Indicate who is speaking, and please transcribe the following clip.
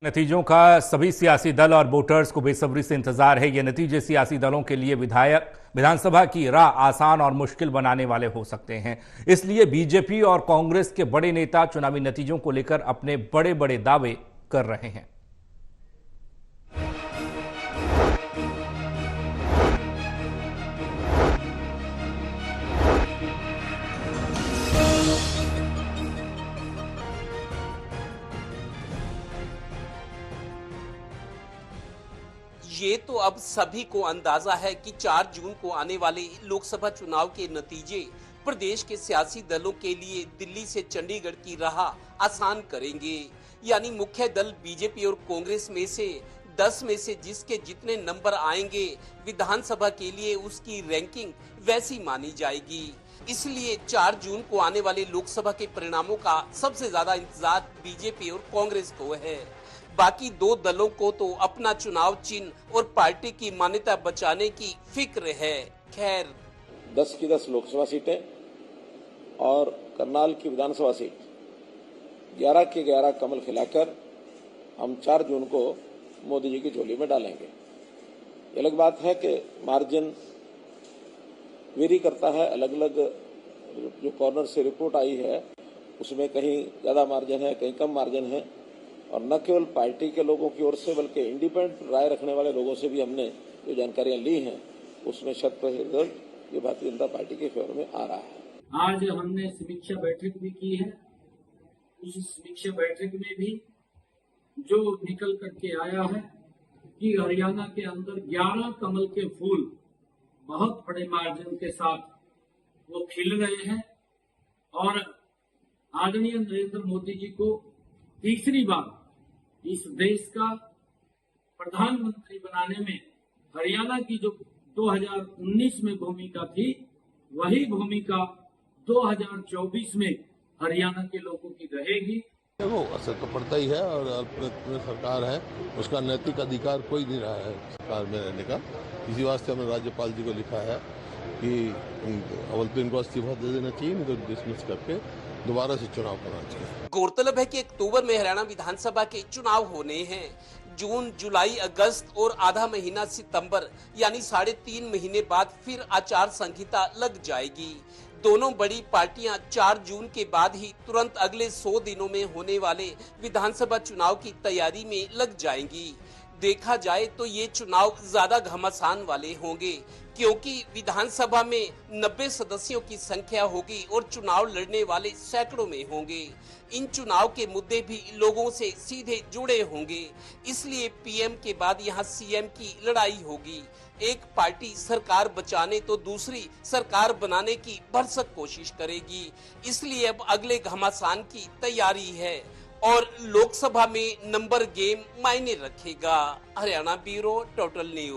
Speaker 1: नतीजों का सभी सियासी दल और वोटर्स को बेसब्री से इंतजार है। ये नतीजे सियासी दलों के लिए विधानसभा की राह आसान और मुश्किल बनाने वाले हो सकते हैं। इसलिए बीजेपी और कांग्रेस के बड़े नेता चुनावी नतीजों को लेकर अपने बड़े बड़े दावे कर रहे हैं।
Speaker 2: ये तो अब सभी को अंदाजा है कि 4 जून को आने वाले लोकसभा चुनाव के नतीजे प्रदेश के सियासी दलों के लिए दिल्ली से चंडीगढ़ की राह आसान करेंगे। यानी मुख्य दल बीजेपी और कांग्रेस में से 10 में से जिसके जितने नंबर आएंगे विधानसभा के लिए उसकी रैंकिंग वैसी मानी जाएगी। इसलिए 4 जून को आने वाले लोकसभा के परिणामों का सबसे ज्यादा इंतजार बीजेपी और कांग्रेस को है। बाकी दो दलों को तो अपना चुनाव चिन्ह और पार्टी की मान्यता बचाने की फिक्र है। खैर
Speaker 3: 10 की 10 लोकसभा सीटें और करनाल की विधानसभा सीट 11 के 11 कमल खिलाकर हम 4 जून को मोदी जी की झोली में डालेंगे। ये अलग बात है कि मार्जिन वेरी करता है, अलग अलग जो कॉर्नर से रिपोर्ट आई है उसमें कहीं ज्यादा मार्जिन है, कहीं कम मार्जिन है। और न केवल पार्टी के लोगों की ओर से बल्कि इंडिपेंडेंट राय रखने वाले लोगों से भी हमने जो जानकारियां ली हैं उसमें 100% रिजल्ट ये भारतीय जनता पार्टी के फेवर में आ रहा है।
Speaker 4: आज हमने समीक्षा बैठक भी की है। उस समीक्षा बैठक में भी जो निकल करके आया है कि हरियाणा के अंदर 11 कमल के फूल बहुत बड़े मार्जिन के साथ वो खिल रहे हैं और आदरणीय नरेंद्र मोदी जी को तीसरी बार इस देश का प्रधानमंत्री बनाने में हरियाणा की जो 2019 में भूमिका थी वही भूमिका 2024 में हरियाणा के लोगों की रहेगी।
Speaker 5: वो असर तो पड़ता ही है और अल्पमत सरकार है उसका नैतिक अधिकार कोई नहीं रहा है सरकार में रहने का। इसी वास्ते हमने राज्यपाल जी को लिखा है कि अव्वल तो इनको इस्तीफा दे देना चाहिए, नहीं तो डिसमिस करके दोबारा से चुनाव करना चाहिए।
Speaker 2: गौरतलब है कि अक्टूबर में हरियाणा विधानसभा के चुनाव होने हैं। जून, जुलाई, अगस्त और आधा महीना सितंबर यानी 3.5 महीने बाद फिर आचार संहिता लग जाएगी। दोनों बड़ी पार्टियां 4 जून के बाद ही तुरंत अगले 100 दिनों में होने वाले विधानसभा चुनाव की तैयारी में लग जाएंगी। देखा जाए तो ये चुनाव ज्यादा घमासान वाले होंगे क्योंकि विधानसभा में 90 सदस्यों की संख्या होगी और चुनाव लड़ने वाले सैकड़ों में होंगे। इन चुनाव के मुद्दे भी लोगों से सीधे जुड़े होंगे। इसलिए पीएम के बाद यहाँ सीएम की लड़ाई होगी। एक पार्टी सरकार बचाने तो दूसरी सरकार बनाने की भरसक कोशिश करेगी। इसलिए अब अगले घमासान की तैयारी है और लोकसभा में नंबर गेम मायने रखेगा। Haryana bureau, total news.